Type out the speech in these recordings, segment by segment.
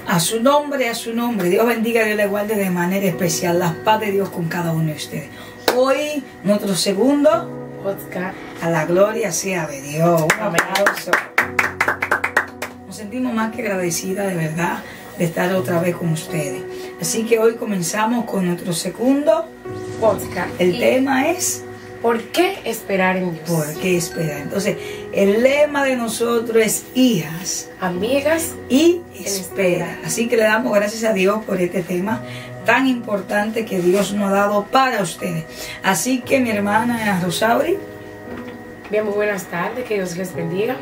A su nombre, a su nombre. Dios bendiga, Dios le guarde de manera especial. La paz de Dios con cada uno de ustedes. Hoy, nuestro segundo podcast. A la gloria sea de Dios. Un aplauso. Nos sentimos más que agradecidas, de verdad, de estar otra vez con ustedes. Así que hoy comenzamos con nuestro segundo podcast. El tema es... ¿Por qué esperar en Dios? ¿Por qué esperar? Entonces, el lema de nosotros es hijas, amigas y espera. Así que le damos gracias a Dios por este tema tan importante que Dios nos ha dado para ustedes. Así que mi hermana Rosauri. Bien, muy buenas tardes, que Dios les bendiga.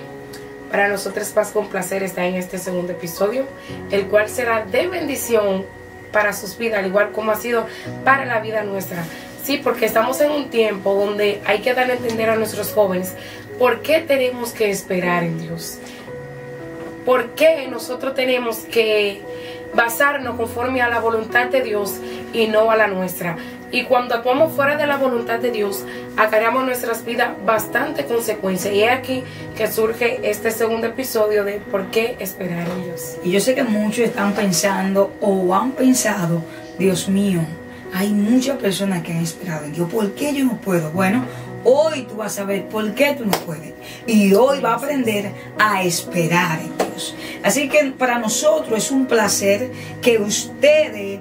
Para nosotros es con placer estar en este segundo episodio, el cual será de bendición para sus vidas, al igual como ha sido para la vida nuestra. Sí, porque estamos en un tiempo donde hay que darle a entender a nuestros jóvenes por qué tenemos que esperar en Dios. Por qué nosotros tenemos que basarnos conforme a la voluntad de Dios y no a la nuestra. Y cuando actuamos fuera de la voluntad de Dios, acarreamos nuestras vidas bastante consecuencias. Y es aquí que surge este segundo episodio de por qué esperar en Dios. Y yo sé que muchos están pensando o han pensado, Dios mío, hay muchas personas que han esperado en Dios. ¿Por qué yo no puedo? Bueno, hoy tú vas a ver por qué tú no puedes. Y hoy va a aprender a esperar en Dios. Así que para nosotros es un placer que ustedes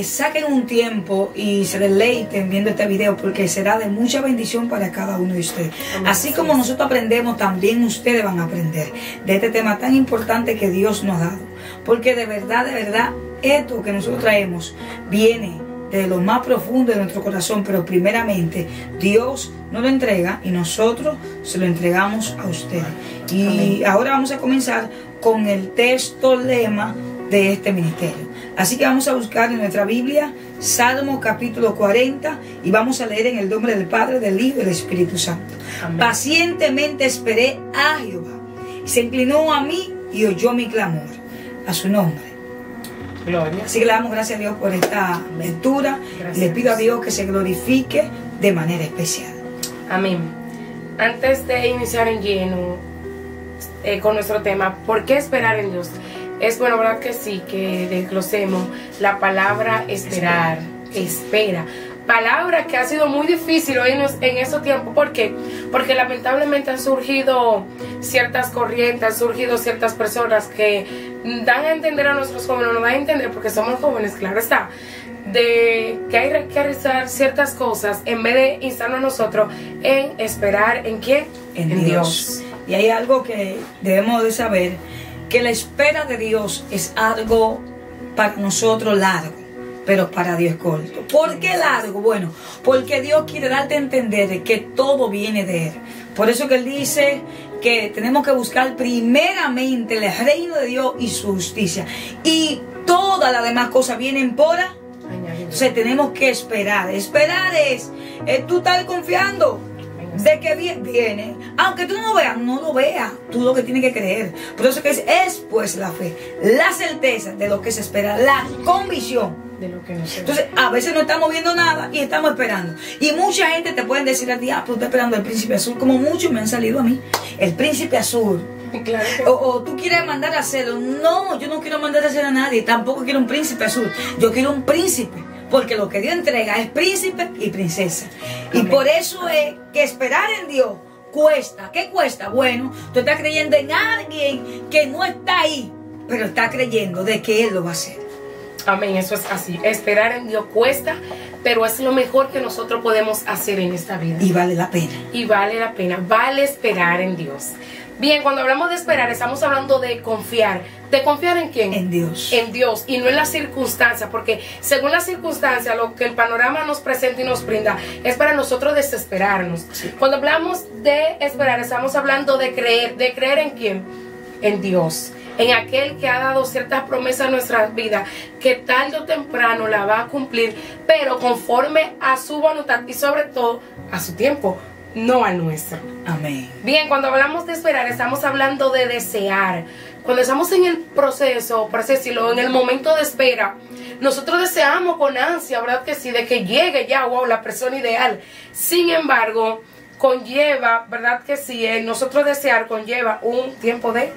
saquen un tiempo y se deleiten viendo este video, porque será de mucha bendición para cada uno de ustedes. Así como nosotros aprendemos, también ustedes van a aprender de este tema tan importante que Dios nos ha dado. Porque de verdad, esto que nosotros traemos viene de lo más profundo de nuestro corazón, pero primeramente Dios nos lo entrega y nosotros se lo entregamos a ustedes. Y amén. Ahora vamos a comenzar con el texto lema de este ministerio. Así que vamos a buscar en nuestra Biblia Salmo capítulo 40 y vamos a leer en el nombre del Padre, del Hijo y del Espíritu Santo. Amén. Pacientemente esperé a Jehová y se inclinó a mí y oyó mi clamor. A su nombre. Gloria. Así que le damos gracias a Dios por esta lectura. Gracias. Y le pido a Dios que se glorifique de manera especial. Amén. Antes de iniciar en lleno con nuestro tema, ¿por qué esperar en Dios? Es bueno, ¿verdad que sí? Que desglosemos la palabra esperar. Espera. Palabra que ha sido muy difícil hoy en estos tiempos. ¿Por qué? Porque lamentablemente han surgido ciertas corrientes, han surgido ciertas personas que dan a entender a nuestros jóvenes, nos dan a entender porque somos jóvenes, claro está, de que hay que realizar ciertas cosas en vez de instarnos nosotros en esperar ¿en quién? En Dios. Y hay algo que debemos de saber, que la espera de Dios es algo para nosotros largo, pero para Dios es corto. ¿Por qué largo? Bueno, porque Dios quiere darte a entender que todo viene de Él. Por eso que Él dice que tenemos que buscar primeramente el reino de Dios y su justicia. Y todas las demás cosas vienen por añadido. Entonces tenemos que esperar. Esperar es tú estar confiando de que viene. Aunque tú no lo veas, tú lo que tienes que creer. Por eso que es pues la fe, la certeza de lo que se espera, la convicción de lo que no se ve. Entonces, a veces no estamos viendo nada y estamos esperando. Y mucha gente te pueden decir a ti, tú estás esperando el príncipe azul, como muchos me han salido a mí. El príncipe azul. Claro que... o tú quieres mandar a hacerlo. No, yo no quiero mandar a hacer a nadie. Tampoco quiero un príncipe azul. Yo quiero un príncipe. Porque lo que Dios entrega es príncipe y princesa. Amén. Y por eso es que esperar en Dios cuesta. ¿Qué cuesta? Bueno, tú estás creyendo en alguien que no está ahí, pero está creyendo de que Él lo va a hacer. Amén, eso es así. Esperar en Dios cuesta, pero es lo mejor que nosotros podemos hacer en esta vida. Y vale la pena. Y vale la pena. Vale esperar en Dios. Bien, cuando hablamos de esperar, estamos hablando de confiar. ¿De confiar en quién? En Dios. En Dios y no en las circunstancias, porque según las circunstancias, lo que el panorama nos presenta y nos brinda es para nosotros desesperarnos. Sí. Cuando hablamos de esperar, estamos hablando de creer en quién? En Dios. En aquel que ha dado ciertas promesas a nuestras vidas, que tarde o temprano la va a cumplir, pero conforme a su voluntad y sobre todo a su tiempo, no al nuestro. Amén. Bien, cuando hablamos de esperar, estamos hablando de desear. Cuando estamos en el proceso, por así decirlo, en el momento de espera, nosotros deseamos con ansia, ¿verdad que sí? De que llegue ya, wow, la persona ideal. Sin embargo, conlleva, ¿verdad que sí? Nosotros desear conlleva un tiempo de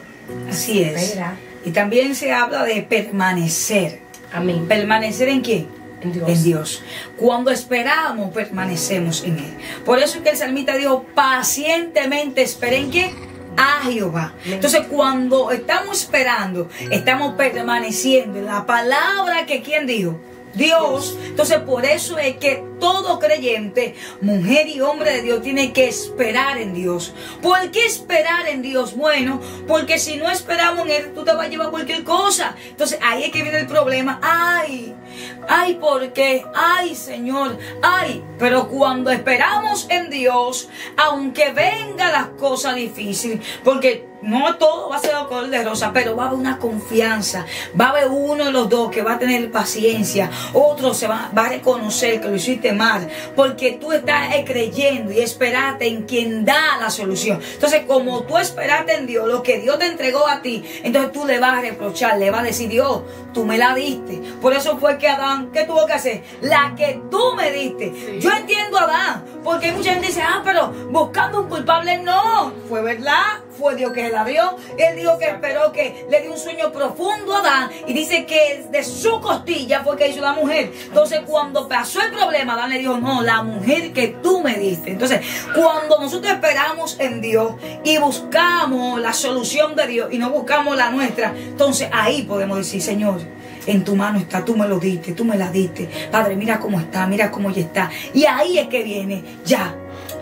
Así es. espera. Y también se habla de permanecer. Amén. ¿Permanecer en qué? En Dios. En Dios. Cuando esperamos, permanecemos en Él. Por eso es que el salmista dijo, pacientemente esperen ¿en qué? A Jehová. Entonces, cuando estamos esperando, estamos permaneciendo en la palabra que ¿quién dijo? Dios. Entonces, por eso es que todo creyente, mujer y hombre de Dios, tiene que esperar en Dios. ¿Por qué esperar en Dios? Bueno, porque si no esperamos en Él, tú te vas a llevar cualquier cosa. Entonces, ahí es que viene el problema. Ay, ¿por qué? Ay, Señor, ay. Pero cuando esperamos en Dios, aunque vengan las cosas difíciles, porque no todo va a ser color de rosa, pero va a haber una confianza. Va a haber uno de los dos que va a tener paciencia. Otro va a reconocer que lo hiciste mal. Porque tú estás creyendo y esperaste en quien da la solución. Entonces, como tú esperaste en Dios, lo que Dios te entregó a ti, entonces tú le vas a reprochar, le vas a decir, Dios, tú me la diste. Por eso fue que Adán, ¿qué tuvo que hacer? La que tú me diste. Sí. Yo entiendo a Adán, porque hay mucha gente que dice, pero buscando un culpable, no. Fue verdad. Fue Dios que la vio. Él dijo que esperó, que le dio un sueño profundo a Adán. Y dice que de su costilla fue que hizo la mujer. Entonces, cuando pasó el problema, Adán le dijo, no, la mujer que tú me diste. Entonces, cuando nosotros esperamos en Dios y buscamos la solución de Dios y no buscamos la nuestra, entonces ahí podemos decir, Señor, en tu mano está, tú me lo diste, tú me la diste. Padre, mira cómo está, mira cómo ya está. Y ahí es que viene ya.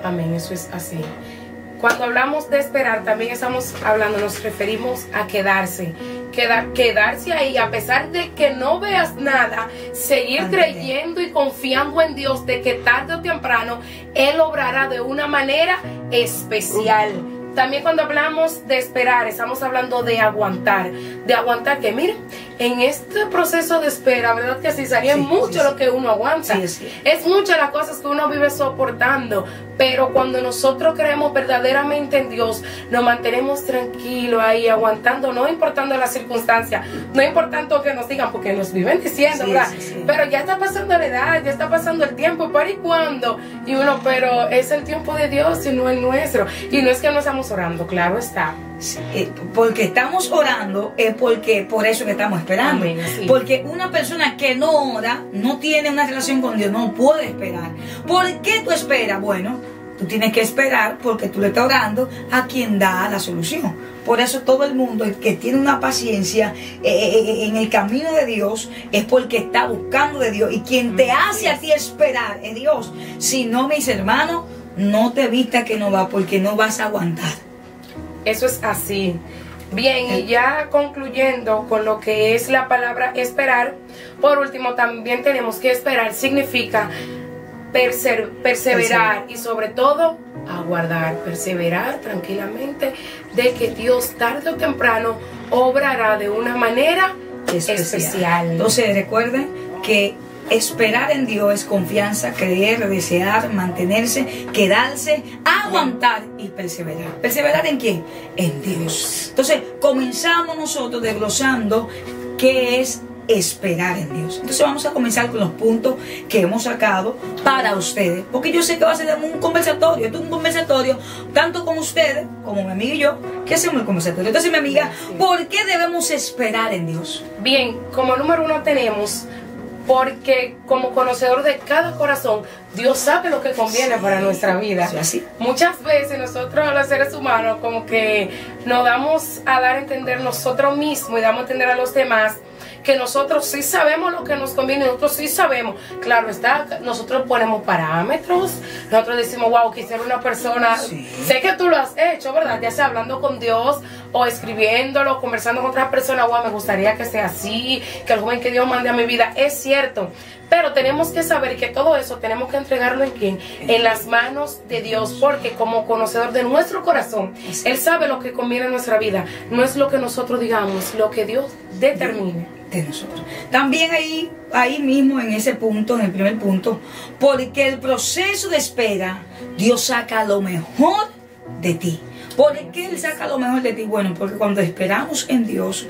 Amén, eso es así. Cuando hablamos de esperar, también estamos hablando, nos referimos a quedarse. Quedarse ahí, a pesar de que no veas nada, seguir creyendo y confiando en Dios de que tarde o temprano Él obrará de una manera especial. También cuando hablamos de esperar, estamos hablando de aguantar que miren, en este proceso de espera, ¿verdad que sí? Sería mucho lo que uno aguanta. Es muchas las cosas que uno vive soportando, pero cuando nosotros creemos verdaderamente en Dios, nos mantenemos tranquilos ahí, aguantando, no importando las circunstancias, no importando que nos digan, porque nos viven diciendo, ¿verdad? Pero ya está pasando la edad, ya está pasando el tiempo, ¿para y cuándo? Y uno, pero es el tiempo de Dios y no el nuestro. Y no es que no estamos orando, claro está. Porque estamos orando es porque por eso que estamos esperando. Amén, porque una persona que no ora, no tiene una relación con Dios, no puede esperar. ¿Por qué tú esperas? Bueno, tú tienes que esperar porque tú le estás orando a quien da la solución. Por eso todo el mundo, el que tiene una paciencia en el camino de Dios, es porque está buscando de Dios. Y quien te hace a ti esperar es Dios. Si no, mis hermanos, no te vistas que no va, porque no vas a aguantar. Eso es así. Bien, y ya concluyendo con lo que es la palabra esperar, por último también tenemos que esperar significa perseverar y sobre todo aguardar, perseverar tranquilamente de que Dios tarde o temprano obrará de una manera especial. Entonces recuerden que esperar en Dios es confianza, creer, desear, mantenerse, quedarse, aguantar y perseverar. ¿Perseverar en quién? En Dios. Entonces comenzamos nosotros desglosando qué es esperar en Dios. Entonces vamos a comenzar con los puntos que hemos sacado para ustedes, porque yo sé que va a ser un conversatorio. Esto es un conversatorio tanto con ustedes como mi amiga y yo, que hacemos el conversatorio. Entonces, mi amiga, ¿por qué debemos esperar en Dios? Bien, como número uno tenemos porque como conocedor de cada corazón, Dios sabe lo que conviene para nuestra vida. Muchas veces nosotros los seres humanos como que nos damos a dar a entender nosotros mismos y damos a entender a los demás que nosotros sí sabemos lo que nos conviene, nosotros sí sabemos. Claro está, nosotros ponemos parámetros, nosotros decimos, wow, quisiera una persona, sé que tú lo has hecho, ¿verdad? Ya sea hablando con Dios o escribiéndolo, conversando con otras personas, wow, me gustaría que sea así, que el joven que Dios mande a mi vida, es cierto. Pero tenemos que saber que todo eso tenemos que entregarlo en quién, en las manos de Dios, porque como conocedor de nuestro corazón, Él sabe lo que conviene en nuestra vida, no es lo que nosotros digamos, lo que Dios determine de nosotros. También ahí mismo en ese punto, en el primer punto, porque el proceso de espera, Dios saca lo mejor de ti. ¿Por qué Él saca lo mejor de ti? Bueno, porque cuando esperamos en Dios,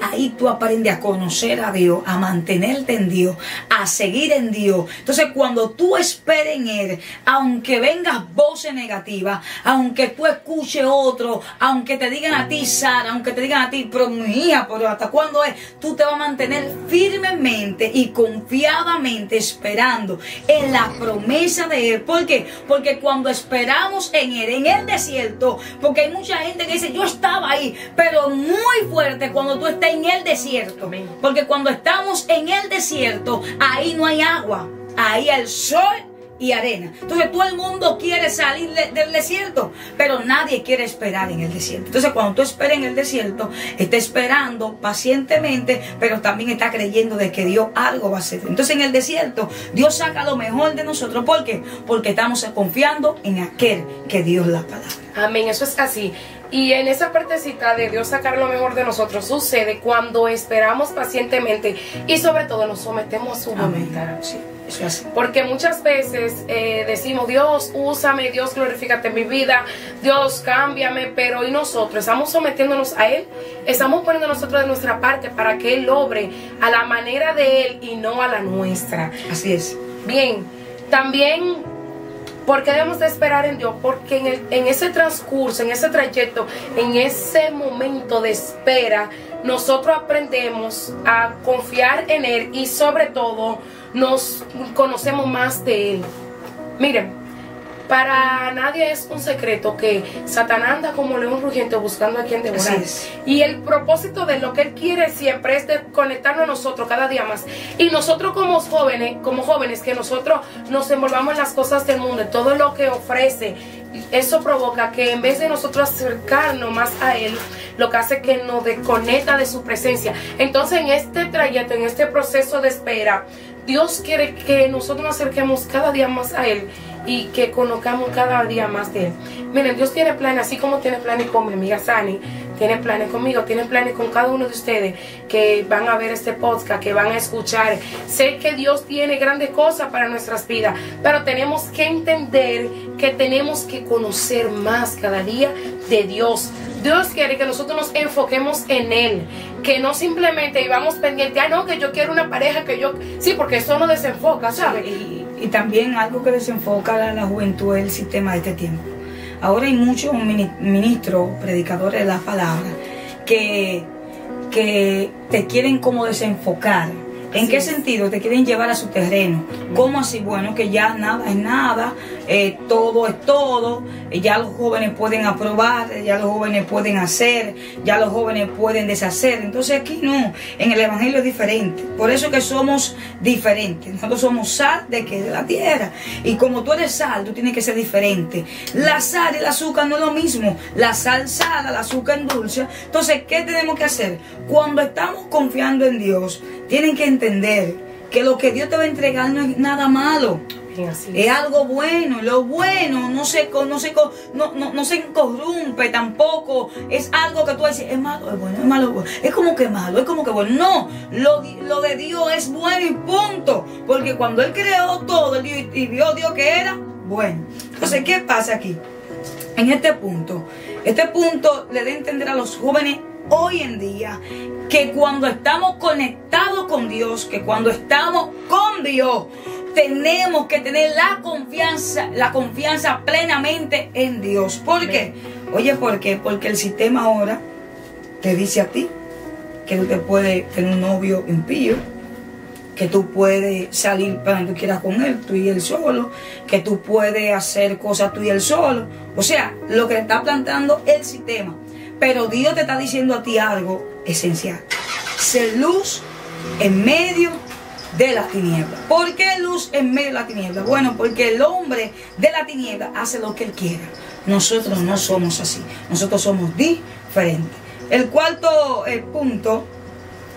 ahí tú aprendes a conocer a Dios, a mantenerte en Dios, a seguir en Dios. Entonces, cuando tú esperes en Él, aunque vengas voces negativas, aunque tú escuches otro, aunque te digan a ti, Sara, aunque te digan a ti, pero mi hija, pero ¿hasta cuándo es? Tú te vas a mantener firmemente y confiadamente esperando en la promesa de Él. ¿Por qué? Porque cuando esperamos en Él, en el desierto, porque hay mucha gente que dice, yo estaba ahí, pero muy fuerte cuando tú estás en el desierto. Porque cuando estamos en el desierto, ahí no hay agua, ahí hay sol y arena. Entonces todo el mundo quiere salir del desierto, pero nadie quiere esperar en el desierto. Entonces cuando tú esperas en el desierto, estás esperando pacientemente, pero también estás creyendo de que Dios algo va a hacer. Entonces en el desierto Dios saca lo mejor de nosotros. ¿Por qué? Porque estamos confiando en aquel que dio la palabra. Amén, eso es así. Y en esa partecita de Dios sacar lo mejor de nosotros sucede cuando esperamos pacientemente y sobre todo nos sometemos a su voluntad. Sí, eso es así. Porque muchas veces decimos, Dios, úsame, Dios, glorifícate en mi vida, Dios, cámbiame, pero ¿y nosotros? ¿Estamos sometiéndonos a Él? ¿Estamos poniendo nosotros de nuestra parte para que Él obre a la manera de Él y no a la nuestra? Así es. Bien, también, ¿por qué debemos de esperar en Dios? Porque en ese transcurso, en ese trayecto, en ese momento de espera, nosotros aprendemos a confiar en Él y sobre todo nos conocemos más de Él. Miren, para nadie es un secreto que Satanás anda como león rugiente buscando a quien devorar. Y el propósito de lo que él quiere siempre es de conectarnos a nosotros cada día más. Y nosotros como jóvenes, que nosotros nos envolvamos en las cosas del mundo, en todo lo que ofrece, eso provoca que en vez de nosotros acercarnos más a Él, lo que hace que nos desconecta de su presencia. Entonces en este trayecto, en este proceso de espera, Dios quiere que nosotros nos acerquemos cada día más a Él y que conozcamos cada día más de Él. Miren, Dios tiene planes, así como tiene planes con mi amiga Sani, tiene planes conmigo, tiene planes con cada uno de ustedes que van a ver este podcast, que van a escuchar. Sé que Dios tiene grandes cosas para nuestras vidas, pero tenemos que entender que tenemos que conocer más cada día de Dios. Dios quiere que nosotros nos enfoquemos en Él, que no simplemente íbamos pendientes, no, que yo quiero una pareja, que yo... Sí, porque eso no desenfoca, ¿sabes? Y también algo que desenfoca a la juventud es el sistema de este tiempo. Ahora hay muchos ministros, predicadores de la palabra, que te quieren como desenfocar. ¿En qué sentido? Te quieren llevar a su terreno. ¿Cómo así? Bueno, que ya nada es nada, todo es todo, ya los jóvenes pueden aprobar, ya los jóvenes pueden hacer, ya los jóvenes pueden deshacer. Entonces aquí no, en el Evangelio es diferente. Por eso que somos diferentes. Nosotros somos sal de la tierra. Y como tú eres sal, tú tienes que ser diferente. La sal y el azúcar no es lo mismo. La sal sala, el azúcar endulza. Entonces, ¿qué tenemos que hacer? Cuando estamos confiando en Dios, tienen que entender que lo que Dios te va a entregar no es nada malo. Es algo bueno. Y lo bueno no se corrompe tampoco. Es algo que tú dices, es malo, es bueno, es malo, es bueno. Es como que malo, es como que bueno. No, lo de Dios es bueno y punto. Porque cuando Él creó todo y vio Dios que era bueno. Entonces, ¿qué pasa aquí? En este punto le da a entender a los jóvenes hoy en día que cuando estamos conectados con Dios, que cuando estamos con Dios, tenemos que tener la confianza plenamente en Dios. ¿Por qué? Oye, ¿por qué? Porque el sistema ahora te dice a ti que tú te puedes tener un novio impío, que tú puedes salir para donde tú quieras con él, tú y él solo, que tú puedes hacer cosas tú y él solo. O sea, lo que está planteando el sistema. Pero Dios te está diciendo a ti algo esencial. Ser luz en medio de la tiniebla. ¿Por qué luz en medio de la tiniebla? Bueno, porque el hombre de la tiniebla hace lo que él quiera. Nosotros no somos así. Nosotros somos diferentes. El cuarto punto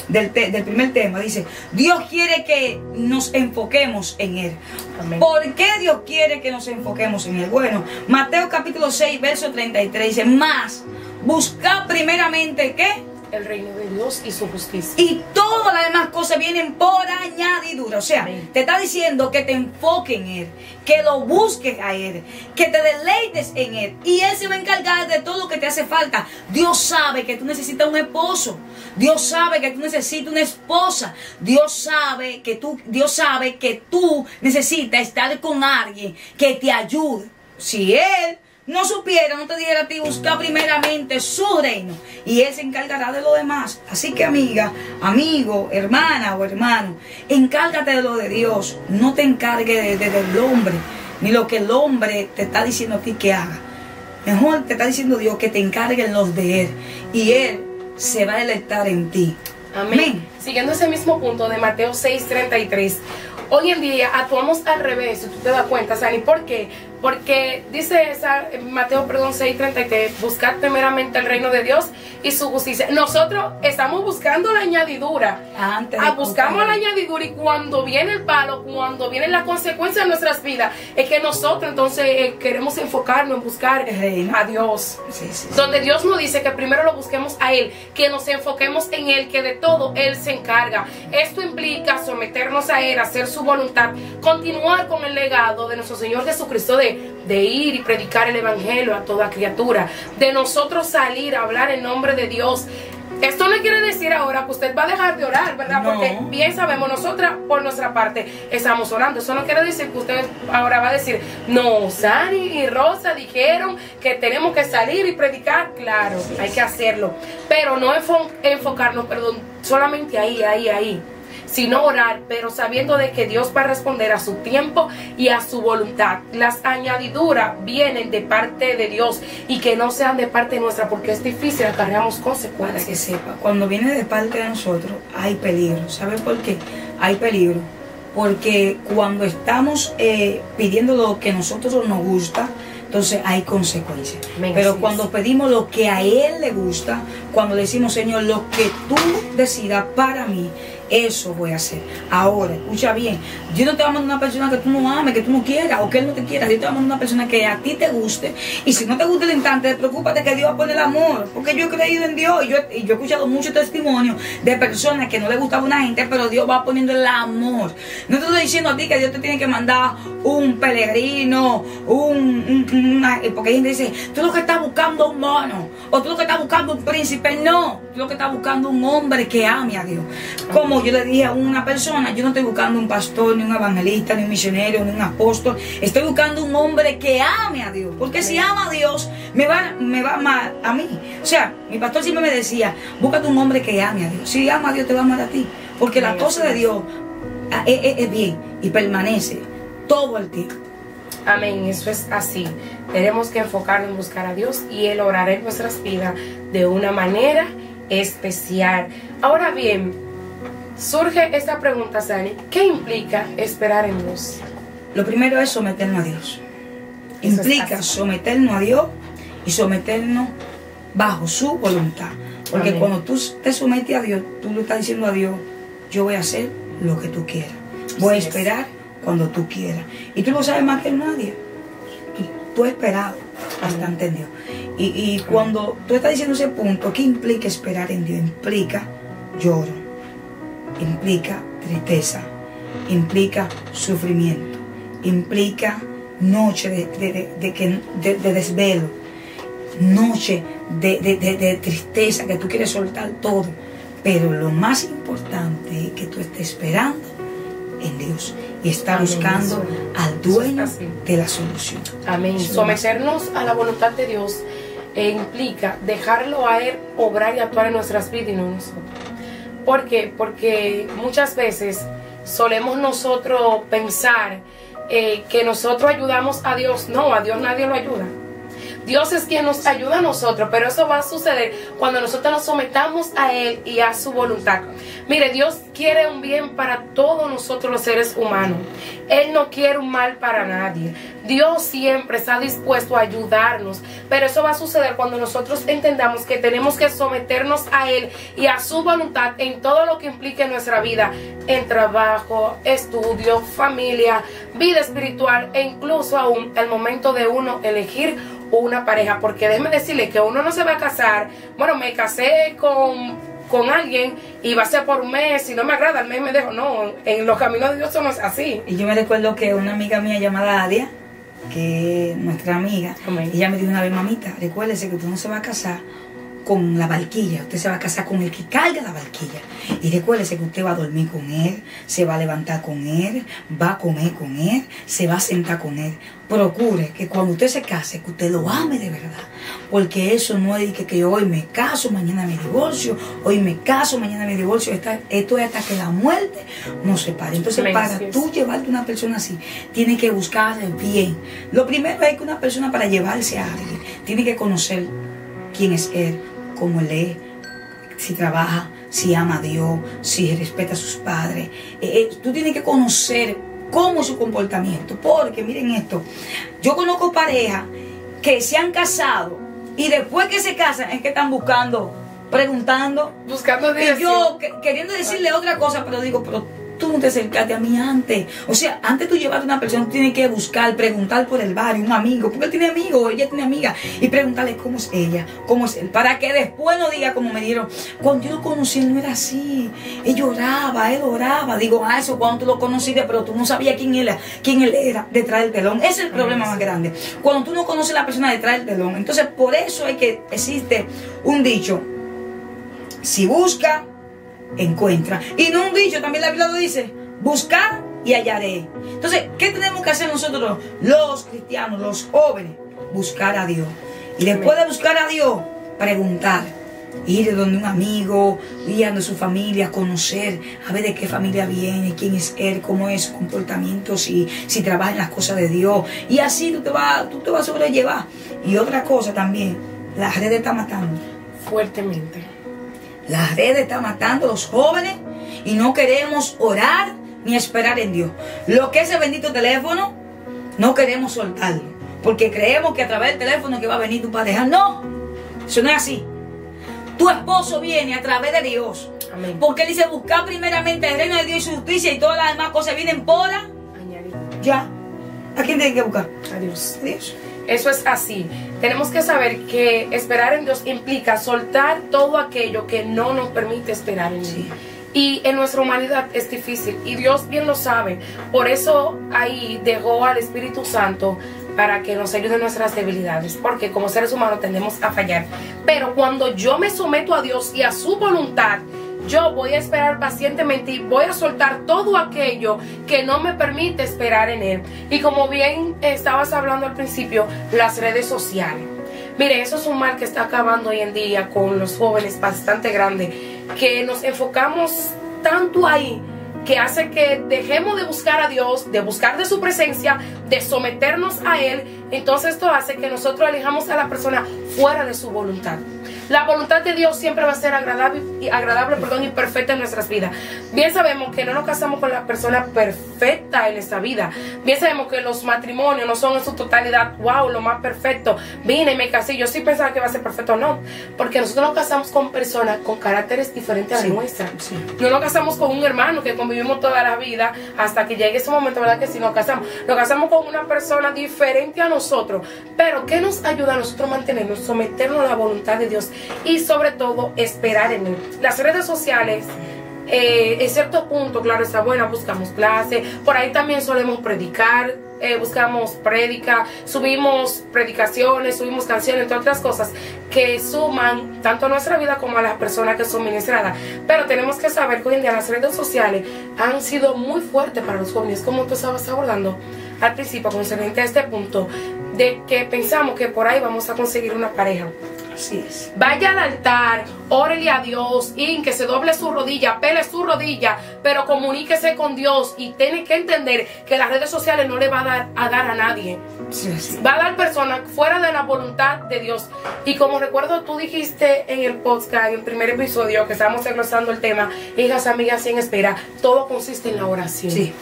del primer tema dice, Dios quiere que nos enfoquemos en Él. Amén. ¿Por qué Dios quiere que nos enfoquemos en Él? Bueno, Mateo capítulo 6, verso 33 dice, más buscad primeramente ¿qué? El reino de Dios y su justicia. Y todas todas las demás cosas vienen por añadidura. O sea, Amén. te está diciendo que te enfoques en Él, que lo busques a Él, que te deleites en Él. Y Él se va a encargar de todo lo que te hace falta. Dios sabe que tú necesitas un esposo. Dios sabe que tú necesitas una esposa. Dios sabe que tú necesitas estar con alguien que te ayude. Si Él no supiera, no te dijera a ti, busca primeramente su reino y Él se encargará de lo demás. Así que, amiga, amigo, hermana o hermano, encárgate de lo de Dios. No te encargues del hombre, ni lo que el hombre te está diciendo a ti que haga. Mejor te está diciendo Dios que te encarguen los de Él y Él se va a deleitar en ti. Amén. Amén. Siguiendo ese mismo punto de Mateo 6:33. Hoy en día actuamos al revés, si tú te das cuenta, Sani. ¿Por qué? Porque dice Mateo 6:33, buscad primeramente el reino de Dios y su justicia. Nosotros estamos buscando la añadidura. Buscamos la añadidura y cuando viene el palo, cuando vienen las consecuencias de nuestras vidas, es que nosotros entonces queremos enfocarnos en buscar a Dios. Sí. Donde Dios nos dice que primero lo busquemos a Él, que nos enfoquemos en Él, que de todo Él se encarga. Esto implica someternos a Él, hacer su voluntad, continuar con el legado de nuestro Señor Jesucristo de ir y predicar el evangelio a toda criatura, de nosotros salir a hablar en nombre de Dios. Esto no quiere decir ahora que usted va a dejar de orar, ¿verdad? No. Porque bien sabemos, nosotras por nuestra parte estamos orando. Eso no quiere decir que usted ahora va a decir, no, Sani y Rosa dijeron que tenemos que salir y predicar. Claro, hay que hacerlo, pero no enfocarnos, solamente ahí, sino orar, pero sabiendo de que Dios va a responder a su tiempo y a su voluntad. Las añadiduras vienen de parte de Dios y que no sean de parte nuestra, porque es difícil, acarreamos Para consecuencias. que sepa, cuando viene de parte de nosotros hay peligro. ¿Sabe por qué? Hay peligro porque cuando estamos pidiendo lo que a nosotros nos gusta, entonces hay consecuencias. Amén, Pero así cuando es. pedimos lo que a Él le gusta, cuando le decimos, Señor, lo que tú decidas para mí, eso voy a hacer. Ahora, escucha bien, Dios no te va a mandar una persona que tú no ames, que tú no quieras o que Él no te quiera. Dios te va a mandar una persona que a ti te guste. Y si no te gusta el instante, preocúpate que Dios va a poner el amor. Porque yo he creído en Dios y yo he escuchado muchos testimonios de personas que no les gustaba una gente, pero Dios va poniendo el amor. No te estoy diciendo a ti que Dios te tiene que mandar un peregrino, porque hay gente que dice, tú lo que estás buscando un mono, o tú lo que estás buscando un príncipe. No, tú lo que estás buscando un hombre que ame a Dios. Como yo le dije a una persona, yo no estoy buscando un pastor, ni un evangelista, ni un misionero, ni un apóstol. Estoy buscando un hombre que ame a Dios. Porque si ama a Dios, me va a amar a mí. O sea, mi pastor siempre me decía, búscate un hombre que ame a Dios. Si ama a Dios, te va a amar a ti. Porque la cosa de Dios es bien y permanece todo el tiempo. Amén, eso es así. Tenemos que enfocarnos en buscar a Dios y Él orará en nuestras vidas de una manera especial. Ahora bien, surge esta pregunta, Sani, ¿qué implica esperar en Dios? Lo primero es someternos a Dios. Eso Implica es así. someternos a Dios y someternos bajo su voluntad. Porque Amén. cuando tú te sometes a Dios, tú le estás diciendo a Dios, yo voy a hacer lo que tú quieras. Voy a Así es. esperar cuando tú quieras. Y tú lo sabes más que nadie. Tú has esperado bastante en Dios. Y cuando tú estás diciendo ese punto, ¿qué implica esperar en Dios? Implica lloro, implica tristeza, implica sufrimiento, implica noche de desvelo, noche de tristeza, que tú quieres soltar todo. Pero lo más importante es que tú estés esperando en Dios y está Amén, buscando eso. al dueño Eso es así. de la solución. Amén. Eso es Someternos a la voluntad de Dios implica dejarlo a Él obrar y actuar en nuestras vidas y no nosotros. ¿Por qué? Porque muchas veces solemos nosotros pensar que nosotros ayudamos a Dios. No, a Dios nadie lo ayuda. Dios es quien nos ayuda a nosotros, pero eso va a suceder cuando nosotros nos sometamos a Él y a su voluntad. Mire, Dios quiere un bien para todos nosotros los seres humanos. Él no quiere un mal para nadie. Dios siempre está dispuesto a ayudarnos, pero eso va a suceder cuando nosotros entendamos que tenemos que someternos a Él y a su voluntad en todo lo que implique en nuestra vida, en trabajo, estudio, familia, vida espiritual e incluso aún el momento de uno elegir una pareja. Porque déjeme decirle que uno no se va a casar. Bueno, me casé con con alguien y va a ser por un mes, si no me agrada, al mes me dejo. No, en los caminos de Dios eso no es así. Y yo me recuerdo que una amiga mía llamada Adia, que es nuestra amiga, Amén. ella me dijo una vez: mamita, recuérdese que usted no se va a casar con la barquilla, usted se va a casar con el que carga la barquilla. Y recuérdese que usted va a dormir con él, se va a levantar con él, va a comer con él, se va a sentar con él. Procure que cuando usted se case, que usted lo ame de verdad. Porque eso no es que hoy me caso, mañana me divorcio, hoy me caso, mañana me divorcio. Esto es hasta que la muerte nos separe. Entonces, Amén, para sí es. tú llevarte a una persona así, tiene que buscar bien. Lo primero es que una persona, para llevarse a alguien, tiene que conocer quién es él, cómo él es, si trabaja, si ama a Dios, si respeta a sus padres. Tú tienes que conocer cómo es su comportamiento. Porque miren esto, yo conozco parejas que se han casado y después que se casan es que están buscando, preguntando, Buscando y dirección. yo queriendo decirle otra cosa, pero digo, pero tú no te acercaste a mí antes. O sea, antes tú llevar a una persona, tú tienes que buscar, preguntar por el barrio, un amigo, porque él tiene amigos, ella tiene amiga, y preguntarle cómo es ella, cómo es él, para que después no diga como me dijeron, cuando yo lo conocí él no era así, él lloraba, él oraba. Digo, eso cuando tú lo conociste, pero tú no sabías quién él era detrás del telón. Ese es el problema más grande, cuando tú no conoces a la persona detrás del telón. Entonces, por eso es que existe un dicho: si busca, encuentra. Y no un dicho, también la Biblia lo dice: buscar y hallaré. Entonces, ¿qué tenemos que hacer nosotros, los cristianos, los jóvenes? Buscar a Dios. Y después de buscar a Dios, preguntar, ir de donde un amigo, ir a donde su familia, conocer, a ver de qué familia viene, quién es él, cómo es su comportamiento, si trabaja en las cosas de Dios. Y así tú te vas a sobrellevar. Y otra cosa también, las redes están matando. Fuertemente. Las redes están matando a los jóvenes y no queremos orar ni esperar en Dios. Lo que es el bendito teléfono, no queremos soltarlo, porque creemos que a través del teléfono que va a venir tu pareja. No, eso no es así. Tu esposo viene a través de Dios. Amén. Porque él dice: buscar primeramente el reino de Dios y su justicia, y todas las demás cosas vienen por Añadir. ya. ¿A quién tiene que buscar? A Dios. A Dios. Eso es así. Tenemos que saber que esperar en Dios implica soltar todo aquello que no nos permite esperar en Él. Sí. Y en nuestra humanidad es difícil, y Dios bien lo sabe. Por eso ahí dejó al Espíritu Santo para que nos ayude en nuestras debilidades, porque como seres humanos tendemos a fallar. Pero cuando yo me someto a Dios y a su voluntad, yo voy a esperar pacientemente y voy a soltar todo aquello que no me permite esperar en Él. Y como bien estabas hablando al principio, las redes sociales. Mire, eso es un mal que está acabando hoy en día con los jóvenes bastante grande, que nos enfocamos tanto ahí, que hace que dejemos de buscar a Dios, de buscar de su presencia, de someternos a Él. Entonces esto hace que nosotros alejamos a la persona fuera de su voluntad. La voluntad de Dios siempre va a ser agradable y perfecta en nuestras vidas. Bien sabemos que no nos casamos con la persona perfecta en esta vida. Bien sabemos que los matrimonios no son en su totalidad, wow, lo más perfecto. Vine y me casé, yo sí pensaba que iba a ser perfecto, no. Porque nosotros nos casamos con personas con caracteres diferentes a la nuestra. Sí. No nos casamos con un hermano que convivimos toda la vida hasta que llegue ese momento, ¿verdad? Que si nos casamos con una persona diferente a nosotros. Pero ¿qué nos ayuda a nosotros a mantenernos, someternos a la voluntad de Dios? Y sobre todo esperar en Él. Las redes sociales, en cierto punto, claro, está buena, buscamos clases, por ahí también solemos predicar, buscamos prédica, subimos predicaciones, subimos canciones, entre otras cosas que suman tanto a nuestra vida como a las personas que son ministradas. Pero tenemos que saber que hoy en día las redes sociales han sido muy fuertes para los jóvenes, como tú estabas abordando al principio, concerniente a este punto de que pensamos que por ahí vamos a conseguir una pareja. Así es. Vaya al altar, órele a Dios, y que se doble su rodilla, pele su rodilla, pero comuníquese con Dios, y tiene que entender que las redes sociales no le va a dar a nadie. Sí, sí. Va a dar personas fuera de la voluntad de Dios. Y como recuerdo, tú dijiste en el podcast, en el primer episodio que estábamos desglosando el tema, hijas, amigas, en espera, todo consiste en la oración. Sí.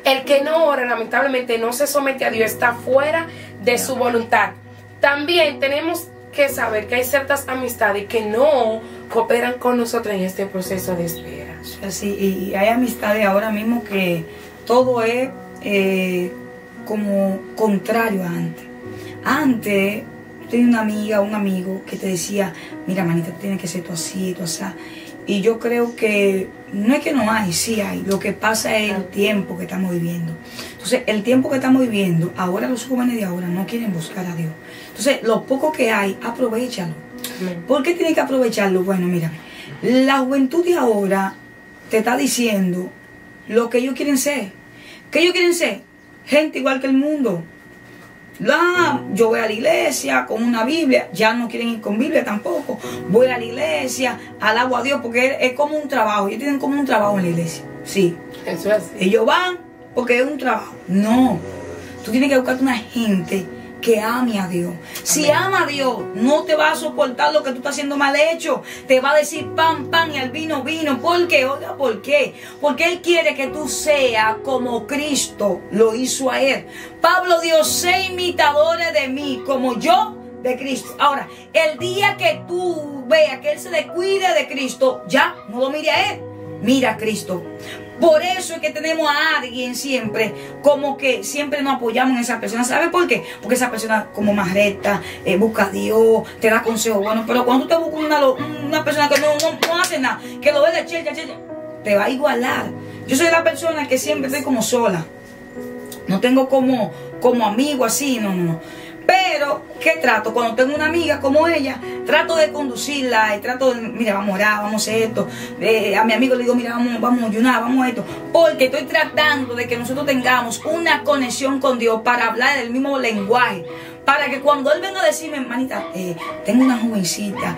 El que no ora, lamentablemente, no se somete a Dios, está fuera de su voluntad. También tenemos que saber que hay ciertas amistades que no cooperan con nosotros en este proceso de espera. Así, y hay amistades ahora mismo que todo es como contrario a antes. Antes, tenías una amiga o un amigo que te decía, mira, manita, tú tienes que ser tú así, tú así. Y yo creo que no es que no hay, sí hay. Lo que pasa es el tiempo que estamos viviendo. Entonces, el tiempo que estamos viviendo, ahora los jóvenes de ahora no quieren buscar a Dios. Entonces, lo poco que hay, aprovéchalo. ¿Por qué tienes que aprovecharlo? Bueno, mira, la juventud de ahora te está diciendo lo que ellos quieren ser. ¿Qué ellos quieren ser? Gente igual que el mundo. Yo voy a la iglesia con una Biblia, ya no quieren ir con Biblia tampoco. Voy a la iglesia, alabo a Dios, porque es como un trabajo. Ellos tienen como un trabajo en la iglesia. Sí. Eso es. Ellos van porque es un trabajo. No. Tú tienes que buscarte una gente que ame a Dios. Si ama a Dios, no te va a soportar lo que tú estás haciendo mal hecho. Te va a decir pan, pan y al vino, vino. ¿Por qué? Oiga, ¿por qué? Porque Él quiere que tú seas como Cristo lo hizo a Él. Pablo dio 6 imitadores de mí, como yo de Cristo. Ahora, el día que tú veas que Él se descuide de Cristo, ya, no lo mire a Él, mira a Cristo. Por eso es que tenemos a alguien siempre, como que siempre nos apoyamos en esa persona. ¿Sabe por qué? Porque esa persona como más recta, busca a Dios, te da consejos buenos. Pero cuando tú te buscas una persona que no hace nada, que lo ve de checha, te va a igualar. Yo soy la persona que siempre estoy como sola. No tengo como amigo así, no. Pero, ¿qué trato? Cuando tengo una amiga como ella, trato de conducirla y trato de, mira, vamos a orar, vamos a hacer esto. A mi amigo le digo, mira, vamos a ayunar, vamos a esto. Porque estoy tratando de que nosotros tengamos una conexión con Dios para hablar el mismo lenguaje. Para que cuando Él venga a decirme, hermanita, tengo una jovencita,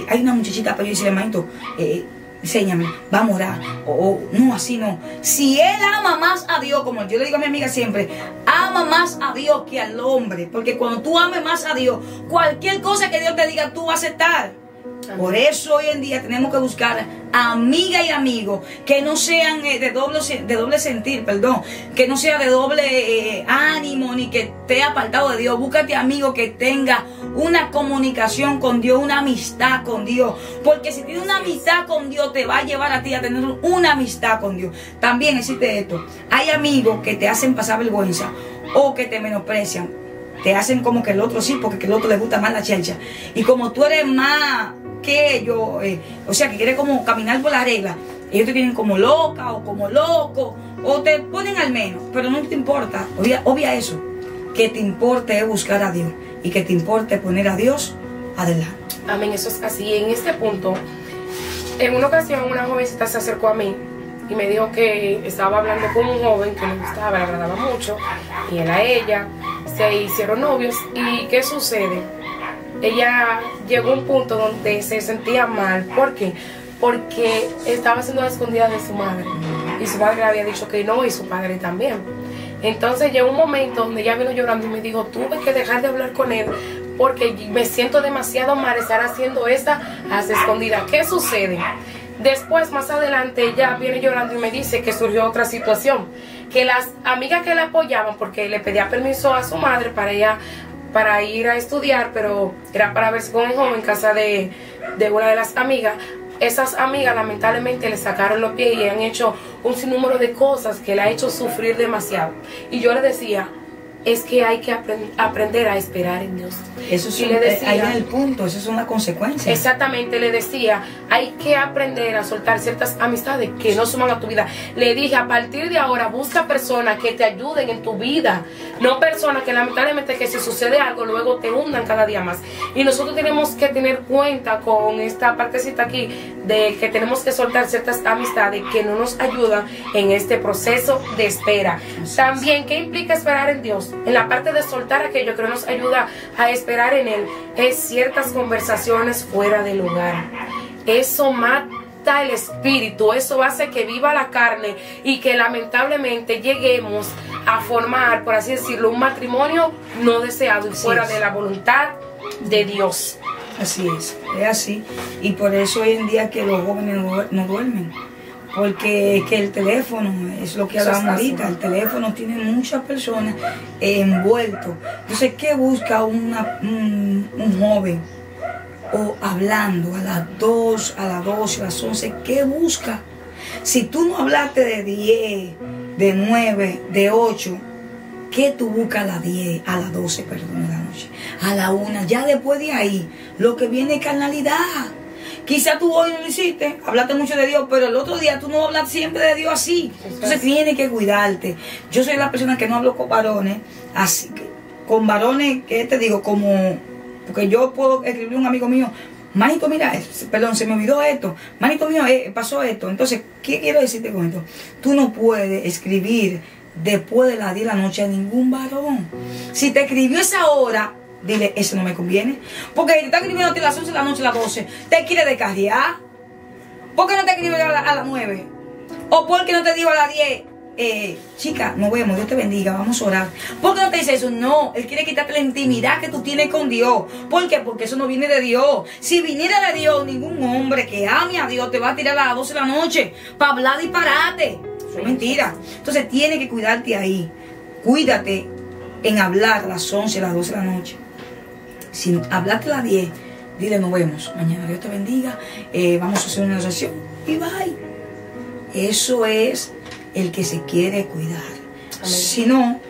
hay una muchachita, pero yo decirle, hermanito, enséñame, vamos a orar. No, así no. Si él ama más a Dios, como yo le digo a mi amiga siempre, ama más a Dios que al hombre. Porque cuando tú ames más a Dios, cualquier cosa que Dios te diga, tú vas a aceptar. Por eso hoy en día tenemos que buscar amigas y amigos que no sean de doble sentir, que no sea de doble ánimo, ni que esté apartado de Dios. Búscate amigos que tenga una comunicación con Dios, una amistad con Dios, porque si tienes una amistad con Dios te va a llevar a ti a tener una amistad con Dios. También existe esto, hay amigos que te hacen pasar vergüenza o que te menosprecian, te hacen como que el otro sí, porque el otro le gusta más la chelcha, y como tú eres más que ellos, o sea, que quiere como caminar por la regla, ellos te tienen como loca o como loco, o te ponen al menos, pero no te importa, obvia eso, que te importe es buscar a Dios, y que te importe poner a Dios adelante. Amén, eso es así. En este punto, en una ocasión una jovencita se acercó a mí y me dijo que estaba hablando con un joven que le gustaba, le agradaba mucho, y él a ella, se hicieron novios. ¿Y qué sucede? Ella llegó a un punto donde se sentía mal. ¿Por qué? Porque estaba siendo escondida de su madre. Y su madre le había dicho que no, y su padre también. Entonces llegó un momento donde ella vino llorando y me dijo, tuve que dejar de hablar con él porque me siento demasiado mal estar haciendo esta a las escondidas. ¿Qué sucede? Después, más adelante, ella viene llorando y me dice que surgió otra situación. Que las amigas que la apoyaban, porque le pedía permiso a su madre para ir a estudiar, pero era para verse con el joven en casa de una de las amigas. Esas amigas lamentablemente le sacaron los pies y han hecho un sinnúmero de cosas que le ha hecho sufrir demasiado. Y yo le decía, es que hay que aprender a esperar en Dios. Eso es, y le decía, ahí en el punto, eso es una consecuencia. Exactamente, le decía, hay que aprender a soltar ciertas amistades que no suman a tu vida. Le dije, a partir de ahora, busca personas que te ayuden en tu vida, no personas que lamentablemente que si sucede algo, luego te hundan cada día más. Y nosotros tenemos que tener cuenta con esta partecita aquí, de que tenemos que soltar ciertas amistades que no nos ayudan en este proceso de espera. También, ¿qué implica esperar en Dios? En la parte de soltar aquello que no nos ayuda a esperar en Él, es ciertas conversaciones fuera del lugar. Eso mata el espíritu, eso hace que viva la carne y que lamentablemente lleguemos a formar, por así decirlo, un matrimonio no deseado y fuera de la voluntad de Dios. Así es así. Y por eso hoy en día que los jóvenes no duermen. Porque es que el teléfono, es lo que hablamos ahorita, el teléfono tiene muchas personas envueltos. Entonces, ¿qué busca un joven? O hablando a las 2, a las 12, a las 11, ¿qué busca? Si tú no hablaste de 10, de 9, de 8, ¿qué tú buscas a las 10, a las 12, perdón, de la noche? noche, a la 1. Ya después de ahí, lo que viene es carnalidad. Quizá tú hoy no lo hiciste, hablaste mucho de Dios, pero el otro día tú no hablas siempre de Dios así. Entonces tienes que cuidarte. Yo soy la persona que no hablo con varones, así que con varones, ¿qué te digo? Como, porque yo puedo escribir a un amigo mío, manito, mira, perdón, se me olvidó esto, manito mío, pasó esto. Entonces, ¿qué quiero decirte con esto? Tú no puedes escribir después de las 10 de la noche a ningún varón. Si te escribió esa hora, dile, eso no me conviene. Porque si te está escribiendo a las 11 de la noche, a las 12, te quiere descarriar. ¿Por qué no te escribe a las 9? ¿O por qué no te digo a las 10? Chica, nos vemos, Dios te bendiga, vamos a orar. ¿Por qué no te dice eso? No, Él quiere quitarte la intimidad que tú tienes con Dios. ¿Por qué? Porque eso no viene de Dios. Si viniera de Dios, ningún hombre que ame a Dios te va a tirar a las 12 de la noche para hablar disparate. Eso es mentira. Entonces tienes que cuidarte ahí. Cuídate en hablar a las 11, a las 12 de la noche. Si hablaste a las 10, dile, nos vemos mañana, Dios te bendiga, vamos a hacer una oración y bye. Eso es el que se quiere cuidar. Amén. Si no,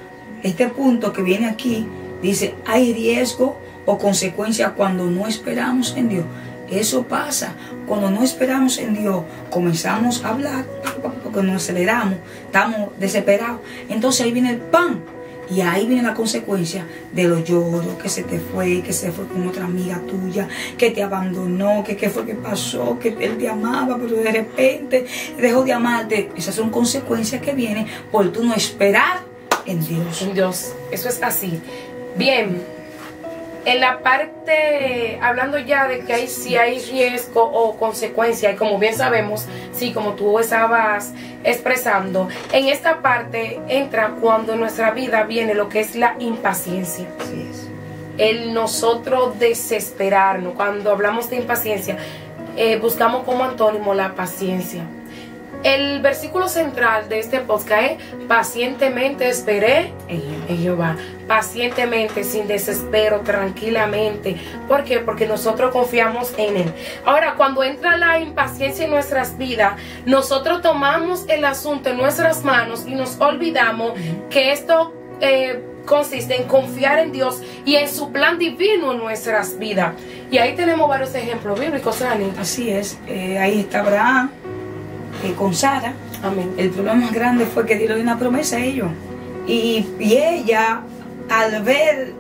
este punto que viene aquí dice, hay riesgo o consecuencia cuando no esperamos en Dios. Eso pasa, cuando no esperamos en Dios, comenzamos a hablar, porque nos aceleramos, estamos desesperados, entonces ahí viene el pan. Y ahí viene la consecuencia de los lloros, que se fue con otra amiga tuya, que te abandonó, que qué fue que pasó, que él te amaba, pero de repente dejó de amarte. Esas son consecuencias que vienen por tú no esperar en Dios. En Dios, eso es así. Bien, en la parte, hablando ya de que si hay riesgo o consecuencia, y como bien sabemos, sí, como tú estabas expresando, en esta parte entra cuando en nuestra vida viene lo que es la impaciencia. Así es. El nosotros desesperarnos. Cuando hablamos de impaciencia, buscamos como antónimo la paciencia. El versículo central de este podcast es: pacientemente esperé en Jehová. Pacientemente, sin desespero, tranquilamente. ¿Por qué? Porque nosotros confiamos en Él. Ahora, cuando entra la impaciencia en nuestras vidas, nosotros tomamos el asunto en nuestras manos y nos olvidamos que esto consiste en confiar en Dios y en su plan divino en nuestras vidas. Y ahí tenemos varios ejemplos bíblicos, Ani. Así es. Ahí está Abraham con Sara. Amén. El problema más grande fue que Dios le dio una promesa a ellos. Y ella, al ver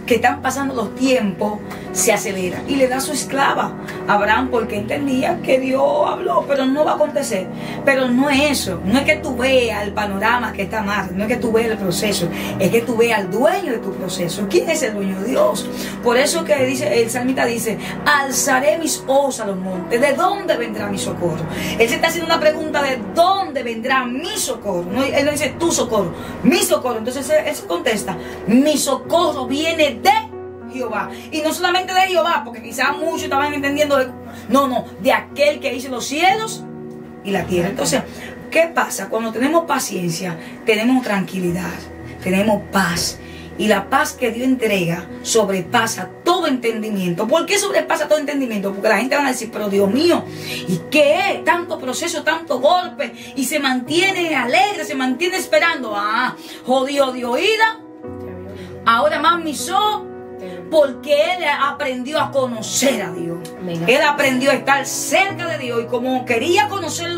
que están pasando los tiempos, se acelera y le da a su esclava a Abraham, porque entendía que Dios habló, pero no va a acontecer. Pero no es eso, no es que tú veas el panorama que está mal, no es que tú veas el proceso, es que tú veas al dueño de tu proceso. ¿Quién es el dueño? Dios. Por eso que dice, el salmista dice, alzaré mis ojos a los montes, ¿de dónde vendrá mi socorro? Él se está haciendo una pregunta: ¿de dónde vendrá mi socorro? No, él no dice tu socorro, mi socorro. Entonces él se contesta, mi socorro viene de Jehová. Y no solamente de Jehová, porque quizás muchos estaban entendiendo de aquel que hizo los cielos y la tierra. Entonces, ¿qué pasa? Cuando tenemos paciencia, tenemos tranquilidad, tenemos paz. Y la paz que Dios entrega sobrepasa todo entendimiento. ¿Por qué sobrepasa todo entendimiento? Porque la gente va a decir, pero Dios mío, ¿y qué es? Tanto proceso, tanto golpe, y se mantiene alegre, se mantiene esperando. Jodido de oída, ahora más mis ojos, porque él aprendió a conocer a Dios. Amén. Él aprendió a estar cerca de Dios, y como quería conocer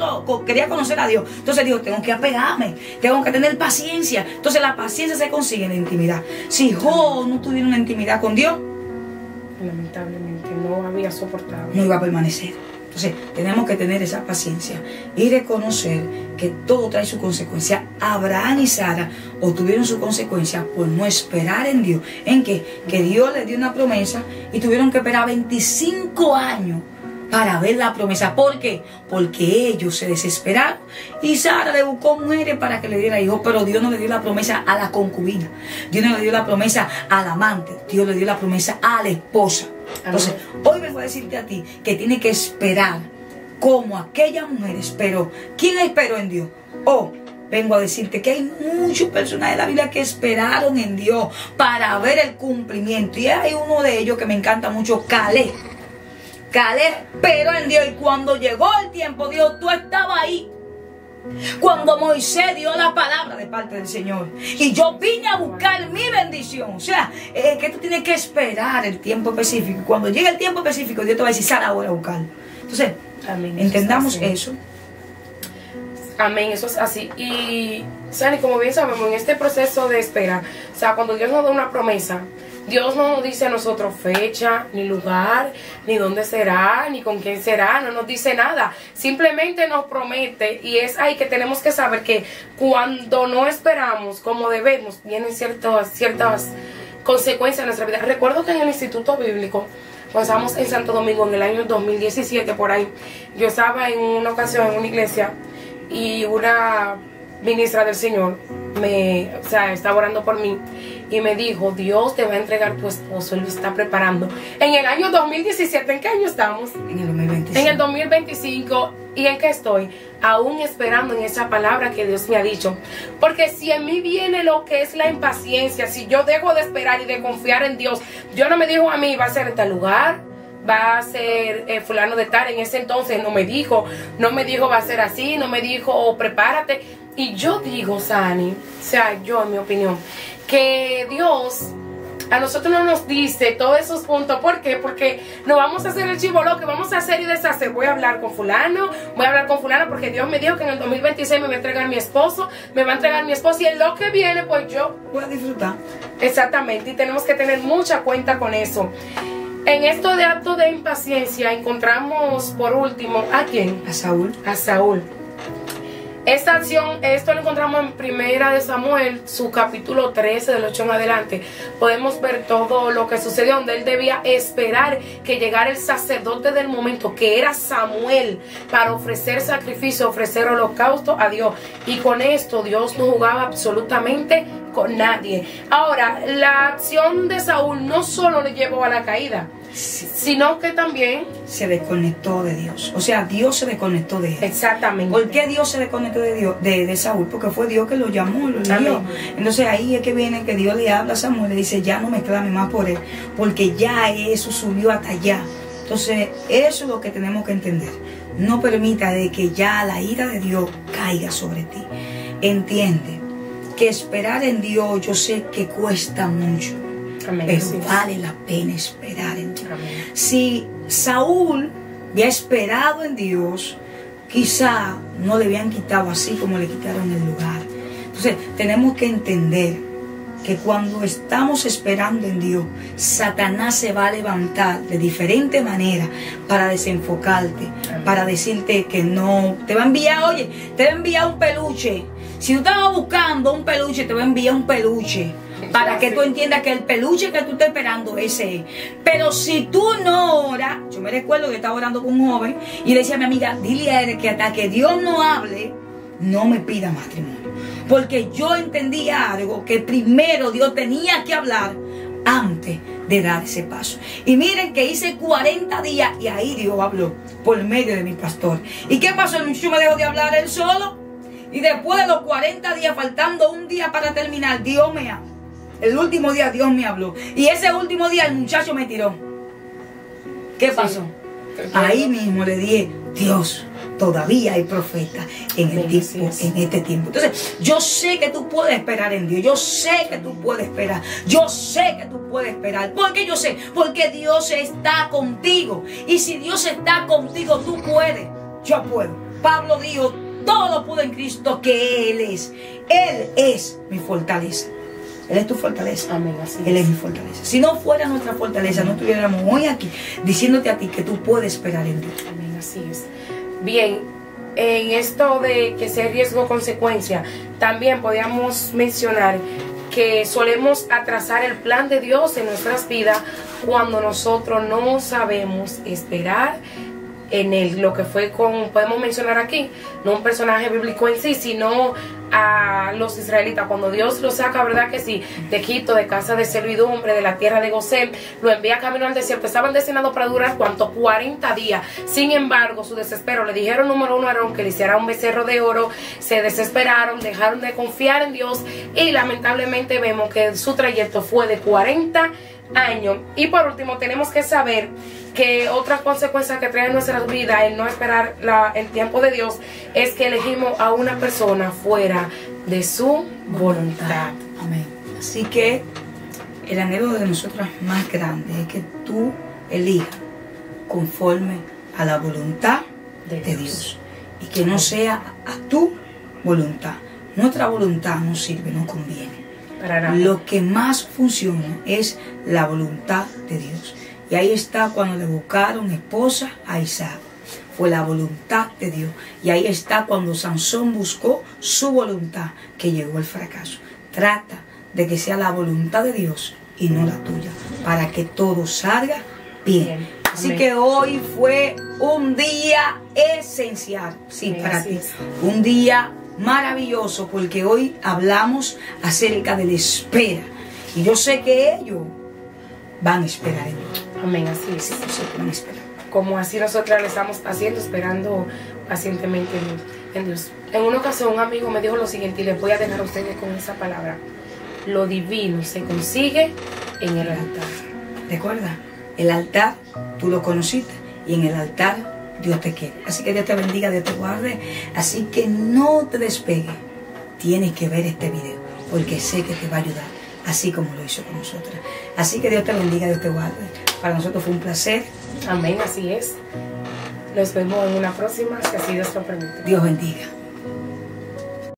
a Dios, entonces dijo, tengo que apegarme, tengo que tener paciencia. Entonces la paciencia se consigue en la intimidad. Si Job no tuviera una intimidad con Dios, lamentablemente no había soportado, no iba a permanecer. Entonces tenemos que tener esa paciencia y reconocer que todo trae su consecuencia. Abraham y Sara obtuvieron su consecuencia por no esperar en Dios. ¿En qué? Que Dios les dio una promesa y tuvieron que esperar 25 años para ver la promesa. ¿Por qué? Porque ellos se desesperaron y Sara le buscó mujeres para que le diera hijos, pero Dios no le dio la promesa a la concubina, Dios no le dio la promesa al amante, Dios le dio la promesa a la esposa. Entonces, hoy vengo a decirte a ti que tienes que esperar como aquella mujer esperó. ¿Quién esperó en Dios? Vengo a decirte que hay muchos personajes de la Biblia que esperaron en Dios para ver el cumplimiento. Y hay uno de ellos que me encanta mucho, Caleb. Caleb esperó en Dios, y cuando llegó el tiempo, Dios, tú estabas ahí. Cuando Moisés dio la palabra de parte del Señor. Y yo vine a buscar mi bendición. O sea, que tú tienes que esperar el tiempo específico. Cuando llegue el tiempo específico, Dios te va a decir, sal ahora a buscar. Entonces, amén, entendamos eso. Amén, eso es así. Y, Sani, como bien sabemos, en este proceso de espera, o sea, cuando Dios nos da una promesa, Dios no nos dice a nosotros fecha, ni lugar, ni dónde será, ni con quién será, no nos dice nada. Simplemente nos promete, y es ahí que tenemos que saber que cuando no esperamos como debemos, vienen ciertas consecuencias en nuestra vida. Recuerdo que en el Instituto Bíblico, cuando estábamos en Santo Domingo en el año 2017, por ahí, yo estaba en una ocasión en una iglesia y una ministra del Señor estaba orando por mí y me dijo, Dios te va a entregar tu esposo, Él lo está preparando. En el año 2017, ¿en qué año estamos? En el 2025. En el 2025. ¿Y en qué estoy? Aún esperando en esa palabra que Dios me ha dicho. Porque si en mí viene lo que es la impaciencia, si yo dejo de esperar y de confiar en Dios, Dios no me dijo a mí, va a ser en tal lugar, va a ser fulano de tal. En ese entonces no me dijo va a ser así, no me dijo prepárate. Y yo digo, Sani, o sea, yo en mi opinión, que Dios a nosotros no nos dice todos esos puntos. ¿Por qué? Porque no vamos a hacer el chivolo que vamos a hacer y deshacer. Voy a hablar con fulano, porque Dios me dijo que en el 2026 me va a entregar mi esposo, y en lo que viene pues yo voy a disfrutar. Exactamente, y tenemos que tener mucha cuenta con eso. En esto de acto de impaciencia encontramos por último, ¿a quién? A Saúl. A Saúl. Esta acción, esto lo encontramos en Primera de Samuel, su capítulo 13, del 8 en adelante. Podemos ver todo lo que sucedió, donde él debía esperar que llegara el sacerdote del momento, que era Samuel, para ofrecer sacrificio, ofrecer holocausto a Dios. Y con esto Dios no jugaba absolutamente con nadie. Ahora, la acción de Saúl no solo le llevó a la caída, sino que también se desconectó de Dios. O sea, Dios se desconectó de él. Exactamente. ¿Por qué Dios se desconectó de Dios, de Saúl? Porque fue Dios que lo llamó, lo eligió. Entonces ahí es que viene que Dios le habla a Samuel, le dice, ya no me clame más por él, porque ya eso subió hasta allá. Entonces eso es lo que tenemos que entender. No permita de que ya la ira de Dios caiga sobre ti. Entiende que esperar en Dios, yo sé que cuesta mucho. Amén, pero sí, vale la pena esperar en Dios. Amén. Si Saúl había esperado en Dios, quizá no le habían quitado así como le quitaron el lugar. Entonces tenemos que entender que cuando estamos esperando en Dios, Satanás se va a levantar de diferente manera para desenfocarte, para decirte que no. Te va a enviar, oye, te va a enviar un peluche. Si tú estabas buscando un peluche, te va a enviar un peluche. Para que tú entiendas que el peluche que tú estás esperando, ese es. Pero si tú no oras, yo me recuerdo que estaba orando con un joven y le decía a mi amiga, dile a él que hasta que Dios no hable, no me pida matrimonio. Porque yo entendía algo, que primero Dios tenía que hablar antes de dar ese paso. Y miren que hice 40 días y ahí Dios habló por medio de mi pastor. ¿Y qué pasó? El muchacho me dejó de hablar él solo. Y después de los 40 días, faltando un día para terminar, Dios me habló. El último día Dios me habló. Y ese último día el muchacho me tiró. ¿Qué pasó? Sí. Ahí mismo le dije, Dios, todavía hay profeta en este tiempo. Entonces, yo sé que tú puedes esperar en Dios. Yo sé que tú puedes esperar. Yo sé que tú puedes esperar. ¿Por qué yo sé? Porque Dios está contigo. Y si Dios está contigo, tú puedes. Yo puedo. Pablo dijo, todo lo puedo en Cristo que Él es. Él es mi fortaleza. Él es tu fortaleza. Amén, así Él es mi fortaleza. Si no fuera nuestra fortaleza, no estuviéramos hoy aquí diciéndote a ti que tú puedes esperar en Dios. Amén, así es. Bien, en esto de que sea riesgo o consecuencia, también podríamos mencionar que solemos atrasar el plan de Dios en nuestras vidas cuando nosotros no sabemos esperar en él. Lo que fue podemos mencionar aquí, no un personaje bíblico en sí, sino a los israelitas, cuando Dios los saca, ¿verdad que sí?, de Egipto, de casa de servidumbre, de la tierra de Gosén, lo envía camino al desierto. Estaban destinados para durar, ¿cuánto? 40 días. Sin embargo, su desespero, le dijeron número uno a Aarón que le hiciera un becerro de oro, se desesperaron, dejaron de confiar en Dios y lamentablemente vemos que su trayecto fue de 40 años. Y por último tenemos que saber que otra consecuencia que trae en nuestra vida el no esperar el tiempo de Dios es que elegimos a una persona fuera de su voluntad. Amén. Así que el anhelo de nosotras más grande es que tú elijas conforme a la voluntad de Dios. Y que no sea a tu voluntad. Nuestra voluntad no sirve, no conviene. Para nada. Lo que más funciona es la voluntad de Dios. Y ahí está cuando le buscaron esposa a Isaac. Fue la voluntad de Dios. Y ahí está cuando Sansón buscó su voluntad, que llegó el fracaso. Trata de que sea la voluntad de Dios y no la tuya, para que todo salga bien. Así Amén. que hoy fue un día esencial, sí, Amén, para así ti. es. Un día maravilloso, porque hoy hablamos acerca de la espera. Y yo sé que ellos van a esperar en Dios. Amén, así es. Yo sé que van a esperar. Como así nosotras lo estamos haciendo, esperando pacientemente en Dios. En una ocasión un amigo me dijo lo siguiente, y les voy a dejar a ustedes con esa palabra: lo divino se consigue en el altar. Recuerda, el altar tú lo conociste, y en el altar Dios te quiere. Así que Dios te bendiga, Dios te guarde. Así que no te despegues. Tienes que ver este video, porque sé que te va a ayudar, así como lo hizo con nosotras. Así que Dios te bendiga, Dios te guarde. Para nosotros fue un placer. Amén, así es. Nos vemos en una próxima, si así Dios lo permite. Dios bendiga.